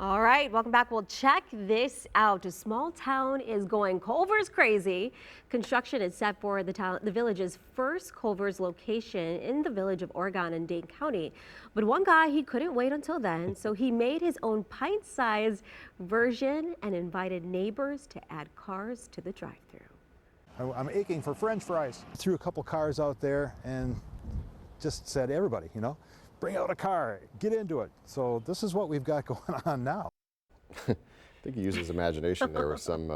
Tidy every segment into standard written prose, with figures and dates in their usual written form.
All right, welcome back. Well, check this out. A small town is going Culver's crazy. Construction is set for the village's first Culver's location in the village of Oregon in Dane County. But one guy, he couldn't wait until then, so he made his own pint-sized version and invited neighbors to add cars to the drive-thru. I'm aching for French fries. Threw a couple cars out there and just said, everybody, bring out a car, get into it. So this is what we've got going on now. I think he used his imagination. There were some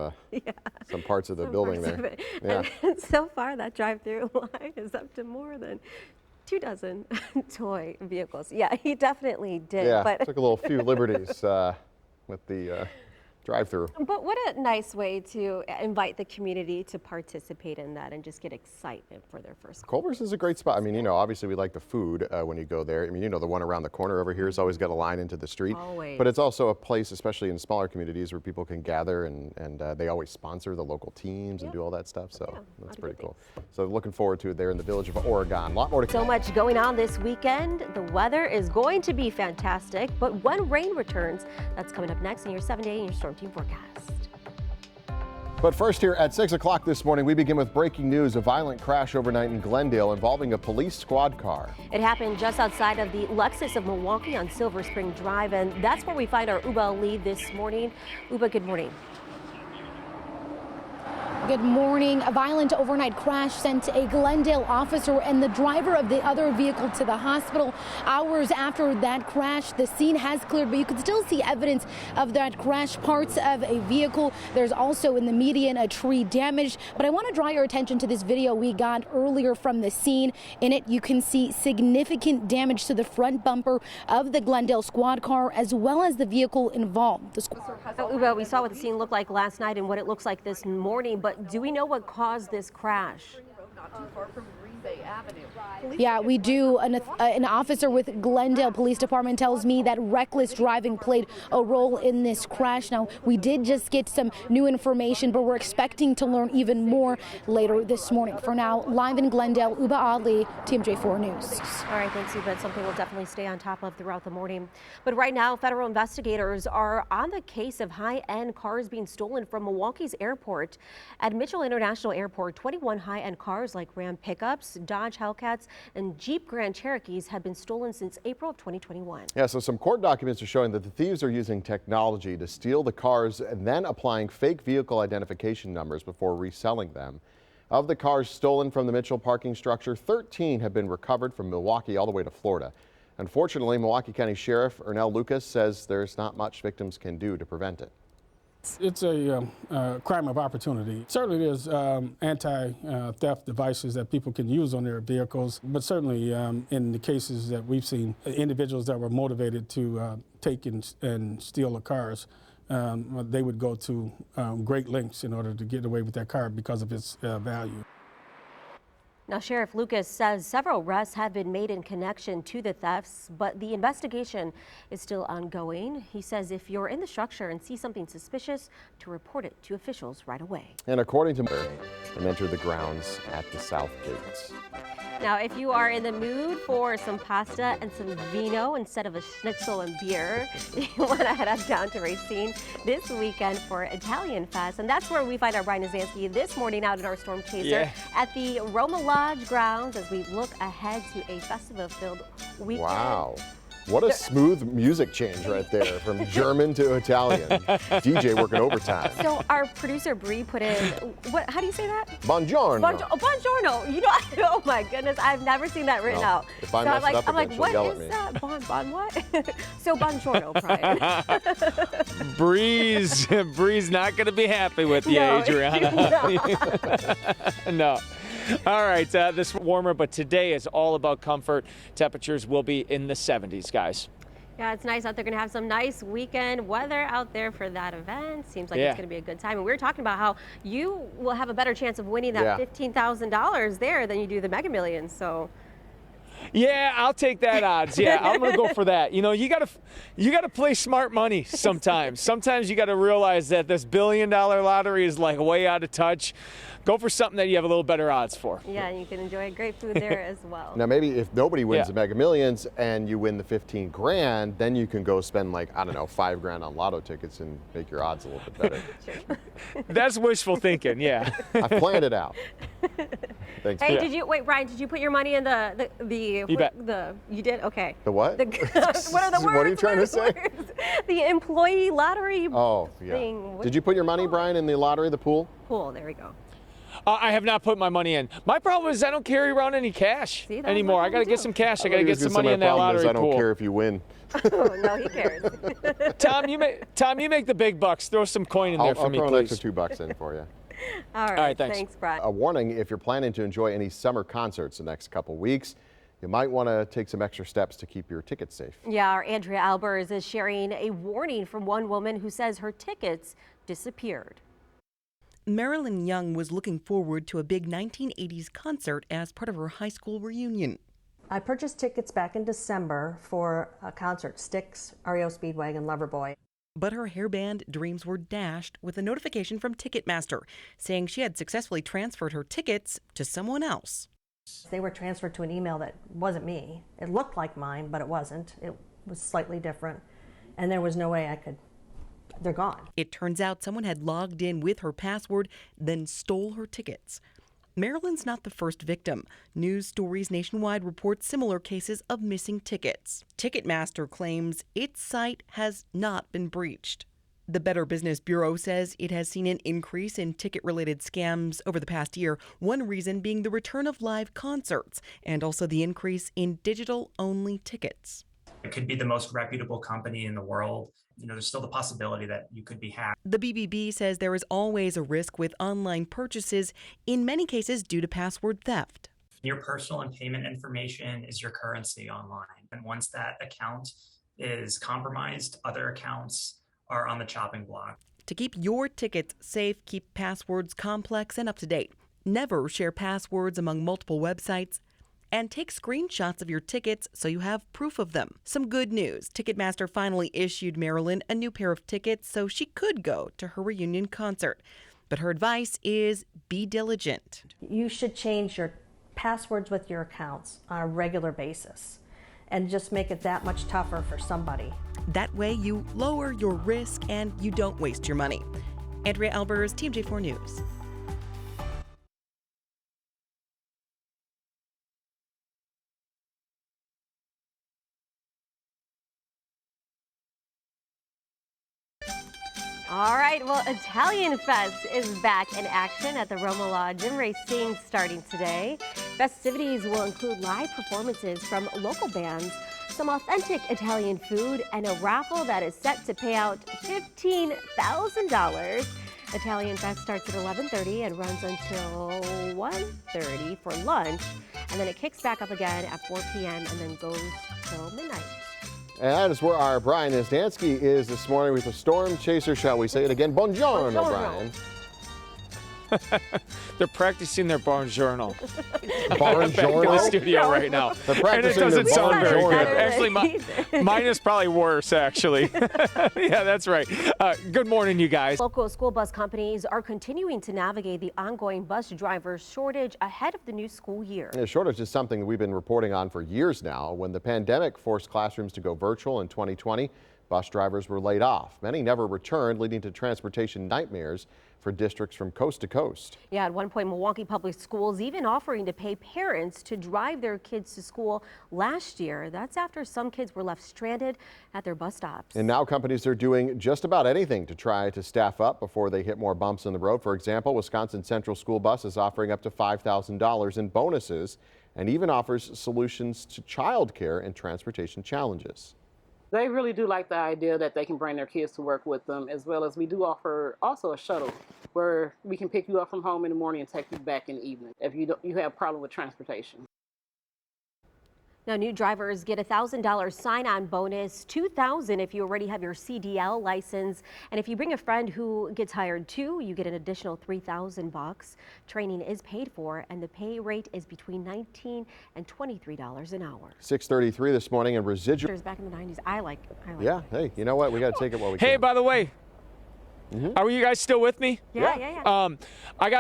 parts of the building there. Yeah. And so far, that drive-through line is up to more than 24 toy vehicles. Yeah, he definitely did. Yeah, but took a few liberties with the drive-through. But what a nice way to invite the community to participate in that and just get excitement for their first. Culver's is a great spot. I mean, obviously we like the food when you go there. I mean, the one around the corner over here has always got a line into the street. Always. But it's also a place, especially in smaller communities, where people can gather and they always sponsor the local teams and do all that stuff. So that's pretty cool. So looking forward to it there in the village of Oregon. A lot more to come. So much going on this weekend. The weather is going to be fantastic, but when rain returns, that's coming up next in your 7-day and your Storm Team forecast. But first here at 6 o'clock this morning, we begin with breaking news. A violent crash overnight in Glendale involving a police squad car. It happened just outside of the Lexus of Milwaukee on Silver Spring Drive, and that's where we find our Uba Ali this morning. Uba, good morning. Good morning. A violent overnight crash sent a Glendale officer and the driver of the other vehicle to the hospital. Hours after that crash, the scene has cleared, but you can still see evidence of that crash, parts of a vehicle. There's also in the median a tree damaged. But I want to draw your attention to this video we got earlier from the scene. In it, you can see significant damage to the front bumper of the Glendale squad car, as well as the vehicle involved. Uba, we saw what the scene looked like last night and what it looks like this morning, but do we know what caused this crash? Not too far from Green Bay Avenue. Yeah, we do. An officer with Glendale Police Department tells me that reckless driving played a role in this crash. Now, we did just get some new information, but we're expecting to learn even more later this morning. For now, live in Glendale, Uba Ali, TMJ4 News. All right, thanks, Uba. It's something we'll definitely stay on top of throughout the morning. But right now, federal investigators are on the case of high-end cars being stolen from Milwaukee's airport. At Mitchell International Airport, 21 high-end cars like Ram pickups, Dodge Hellcats, and Jeep Grand Cherokees have been stolen since April of 2021. Yeah, so some court documents are showing that the thieves are using technology to steal the cars and then applying fake vehicle identification numbers before reselling them. Of the cars stolen from the Mitchell parking structure, 13 have been recovered from Milwaukee all the way to Florida. Unfortunately, Milwaukee County Sheriff Ernell Lucas says there's not much victims can do to prevent it. It's a crime of opportunity. Certainly there's anti-theft devices that people can use on their vehicles, but certainly in the cases that we've seen, individuals that were motivated to take and steal the cars, they would go to great lengths in order to get away with that car because of its value. Now, Sheriff Lucas says several arrests have been made in connection to the thefts, but the investigation is still ongoing. He says if you're in the structure and see something suspicious, to report it to officials right away. And according to and enter the grounds at the south gates. Now, if you are in the mood for some pasta and some vino instead of a schnitzel and beer, you want to head up down to Racine this weekend for Italian Fest. And that's where we find our Brian Nazansky this morning out in our Storm Chaser at the Roma Lodge grounds as we look ahead to a festival-filled weekend. Wow. What a smooth music change right there from German to Italian. DJ working overtime. So our producer Bree put in, how do you say that? Buongiorno. Buongiorno. You know, oh my goodness, I've never seen that written out. If I mess it up again, she'll yell at me. What is that? Bon what? So buongiorno, Brian. Bree's not going to be happy with you, Adriana. No. All right, this warmer, but today is all about comfort. Temperatures will be in the 70s, guys. Yeah, it's nice out there. Going to have some nice weekend weather out there for that event. Seems like it's going to be a good time. And we were talking about how you will have a better chance of winning that $15,000 there than you do the Mega Millions. So Yeah, I'll take that odds. Yeah, I'm gonna go for that. You know, you gotta play smart money sometimes. Sometimes you gotta realize that this $1 billion lottery is like way out of touch. Go for something that you have a little better odds for. Yeah, and you can enjoy great food there as well. Now maybe if nobody wins Yeah. the Mega Millions and you win the 15 grand, then you can go spend like, I don't know, 5 grand on lotto tickets and make your odds a little bit better. That's wishful thinking. Yeah. I've planned it out. Thanks. Hey, Pete. wait, Ryan, did you put your money in the You bet. you did? Okay. The what? What are the words? What are you trying to say? Words? The employee lottery Oh, yeah. thing. Did you put your money, Brian, in the lottery, the pool? Pool, there we go. I have not put my money in. My problem is I don't carry around any cash See, that was anymore. my I got to problem get too. some cash. I thought got to he get was some gonna say money in my that problem is lottery I don't pool. care if you win. Oh, no, he cares. Tom, you make the big bucks. Throw some coin in there for I'll me, throw an please. extra $2 in for you. All right, right, thanks. Brian. A warning, if you're planning to enjoy any summer concerts the next couple weeks, you might want to take some extra steps to keep your tickets safe. Yeah, our Andrea Albers is sharing a warning from one woman who says her tickets disappeared. Marilyn Young was looking forward to a big 1980s concert as part of her high school reunion. I purchased tickets back in December for a concert, Styx, REO Speedwagon, Loverboy. But her hairband dreams were dashed with a notification from Ticketmaster saying she had successfully transferred her tickets to someone else. They were transferred to an email that wasn't me. It looked like mine, but it wasn't. It was slightly different, and there was no way I could. They're gone. It turns out someone had logged in with her password, then stole her tickets. Marilyn's not the first victim. News stories nationwide report similar cases of missing tickets. Ticketmaster claims its site has not been breached. The Better Business Bureau says it has seen an increase in ticket-related scams over the past year, one reason being the return of live concerts and also the increase in digital-only tickets. It could be the most reputable company in the world. You know, there's still the possibility that you could be hacked. The BBB says there is always a risk with online purchases, in many cases due to password theft. Your personal and payment information is your currency online. And once that account is compromised, other accounts are on the chopping block. To keep your tickets safe, keep passwords complex and up to date. Never share passwords among multiple websites. And take screenshots of your tickets so you have proof of them. Some good news. Ticketmaster finally issued Marilyn a new pair of tickets so she could go to her reunion concert. But her advice is be diligent. You should change your passwords with your accounts on a regular basis and just make it that much tougher for somebody. That way you lower your risk and you don't waste your money. Andrea Albers, TMJ4 News. All right, well, Italian Fest is back in action at the Roma Lodge Gym Racing starting today. Festivities will include live performances from local bands, some authentic Italian food, and a raffle that is set to pay out $15,000. Italian Fest starts at 11:30 and runs until 1:30 for lunch, and then it kicks back up again at 4 p.m. and then goes till midnight. And that is where our Brian Isdansky is this morning with a storm chaser. Shall we say it again? Buongiorno, Buongiorno. Brian. They're practicing their Buongiorno. Barn Back in the studio right now. They're And it practicing doesn't their sound very Buongiorno. good. Actually, mine is probably worse, actually. Yeah, that's right. Good morning, you guys. Local school bus companies are continuing to navigate the ongoing bus driver shortage ahead of the new school year. The shortage is something that we've been reporting on for years now. When the pandemic forced classrooms to go virtual in 2020, bus drivers were laid off. Many never returned, leading to transportation nightmares for districts from coast to coast. Yeah, at one point, Milwaukee Public Schools even offering to pay parents to drive their kids to school last year. That's after some kids were left stranded at their bus stops. And now companies are doing just about anything to try to staff up before they hit more bumps in the road. For example, Wisconsin Central School Bus is offering up to $5,000 in bonuses and even offers solutions to childcare and transportation challenges. They really do like the idea that they can bring their kids to work with them, as well as we do offer also a shuttle where we can pick you up from home in the morning and take you back in the evening if you have a problem with transportation. Now, new drivers get a $1,000 sign-on bonus, $2,000 if you already have your CDL license, and if you bring a friend who gets hired too, you get an additional $3,000. Training is paid for, and the pay rate is between $19 and $23 an hour. 6:33 this morning, and residual. Back in the 90s, I like. Yeah. Hey, you know what? We got to take it while we can. Hey, by the way. Are you guys still with me? Yeah. I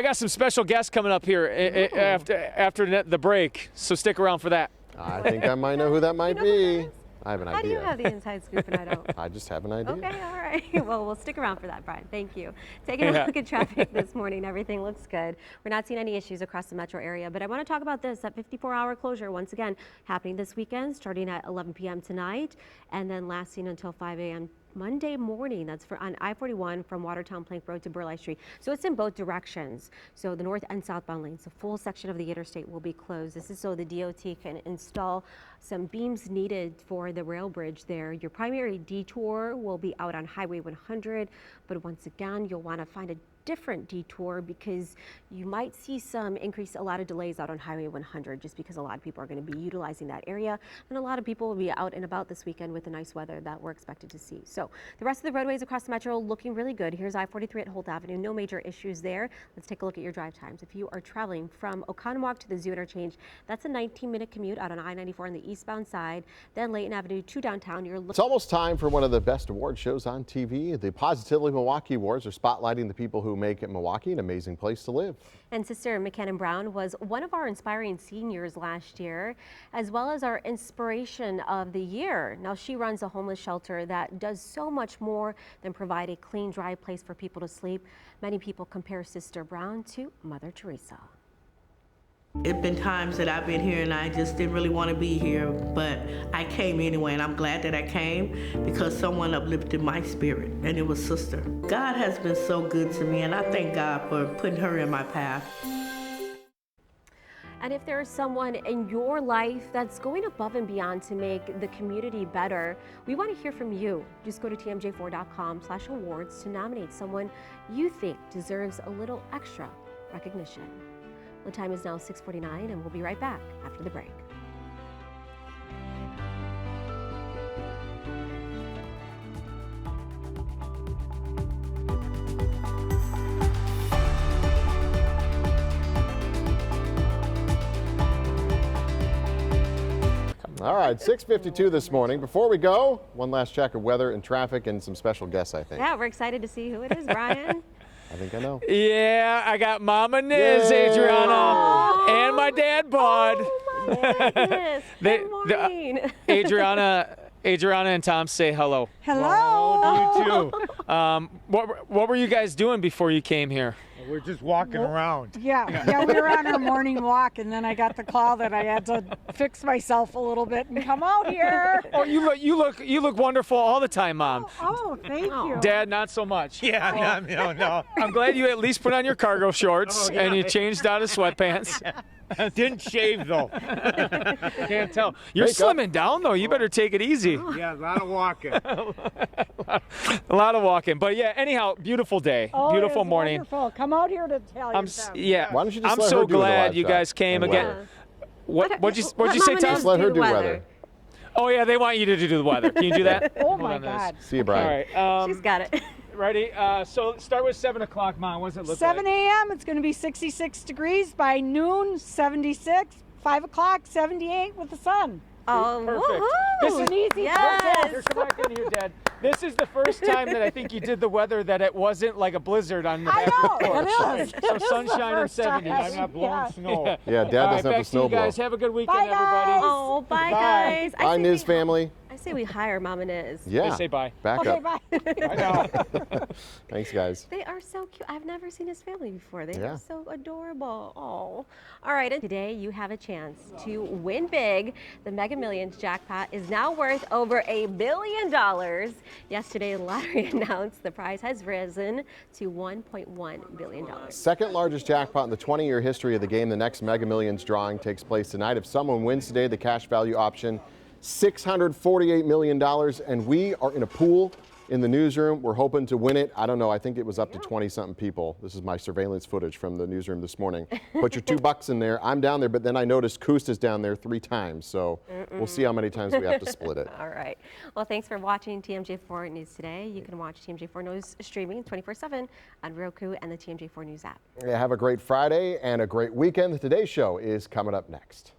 got some special guests coming up here after the break, so stick around for that. I think I might know who that might be. I have an How idea. do you have the inside scoop and I don't? I just have an idea. Okay, all right. Well, we'll stick around for that, Brian. Thank you. Taking a look at traffic this morning, everything looks good. We're not seeing any issues across the metro area, but I want to talk about this, that 54-hour closure, once again, happening this weekend, starting at 11 p.m. tonight, and then lasting until 5 a.m. Monday morning. That's on I-41 from Watertown Plank Road to Burleigh Street. So it's in both directions. So the north and southbound lanes, a full section of the interstate will be closed. This is so the DOT can install some beams needed for the rail bridge there. Your primary detour will be out on Highway 100, but once again, you'll want to find a different detour because you might see a lot of delays out on Highway 100 just because a lot of people are going to be utilizing that area, and a lot of people will be out and about this weekend with the nice weather that we're expected to see. So the rest of the roadways across the metro looking really good. Here's I-43 at Holt Avenue. No major issues there. Let's take a look at your drive times. If you are traveling from Oconomowoc to the Zoo Interchange, that's a 19-minute commute out on I-94 on the eastbound side. Then Layton Avenue to downtown. It's almost time for one of the best award shows on TV. The Positively Milwaukee Awards are spotlighting the people who make Milwaukee an amazing place to live. And Sister McKenna Brown was one of our inspiring seniors last year, as well as our inspiration of the year. Now she runs a homeless shelter that does so much more than provide a clean, dry place for people to sleep. Many people compare Sister Brown to Mother Teresa. It's been times that I've been here and I just didn't really want to be here, but I came anyway, and I'm glad that I came because someone uplifted my spirit, and it was Sister. God has been so good to me, and I thank God for putting her in my path. And if there's someone in your life that's going above and beyond to make the community better, we want to hear from you. Just go to tmj4.com/awards to nominate someone you think deserves a little extra recognition. The time is now 6:49, and we'll be right back after the break. All right, 6:52 this morning. Before we go, one last check of weather and traffic and some special guests, I think. Yeah, we're excited to see who it is, Brian. I think I know. Yeah, I got Mama Niz, Adriana, and my dad, Bud. Oh, my goodness. Good morning. Adriana and Tom say hello. Hello. You too. What were you guys doing before you came here? We're just walking around. Yeah, we were on our morning walk, and then I got the call that I had to fix myself a little bit and come out here. Oh, you look wonderful all the time, Mom. Oh, thank you. Dad, not so much. Yeah, no. I'm glad you at least put on your cargo shorts and you changed out of sweatpants. Didn't shave though. Can't tell. You're slimming down though. You better take it easy. Yeah, a lot of walking. A lot of walking. But yeah, anyhow, beautiful day. Beautiful morning. Wonderful. Come out here to Italian Yeah. Why don't you just I'm let so her do the glad live you shot guys came and again. weather? What'd you say, Tom? Just let her do weather. Oh yeah, they want you to do the weather. Can you do that? Oh my God. See you, Brian. All right. She's got it. Ready? So start with 7 o'clock, Mom. What does it look 7 like? a.m. It's going to be 66 degrees. By noon, 76. 5 o'clock, 78 with the sun. Oh, perfect. This is an easy. Yes. Here, come back in here, Dad. This is the first time that I think you did the weather that it wasn't like a blizzard on the back of the porch. It is. So It is sunshine the and first time. 70s. I'm not blowing snow. Yeah, Dad All doesn't right, have back to to you snowball. guys. Have a good weekend, Bye, guys. everybody. Oh, bye, guys. Bye, Niz family. I say we hire Mama Niz. Yeah. They say bye. Back Okay, up. bye. I know. Thanks, guys. They are so cute. I've never seen his family before. They Yeah. are so adorable. Oh. All right, and today you have a chance to win big. The Mega Millions jackpot is now worth over $1 billion. Yesterday, the lottery announced the prize has risen to $1.1 billion. Second largest jackpot in the 20-year history of the game. The next Mega Millions drawing takes place tonight. If someone wins today, the cash value option, $648 million, and we are in a pool in the newsroom. We're hoping to win it. I don't know. I think it was up to 20-something people. This is my surveillance footage from the newsroom this morning. Put your $2 in there. I'm down there, but then I noticed Coast is down there 3 times. So we'll see how many times we have to split it. All right. Well, thanks for watching TMJ4 News today. You can watch TMJ4 News streaming 24/7 on Roku and the TMJ4 News app. Yeah, have a great Friday and a great weekend. The Today Show is coming up next.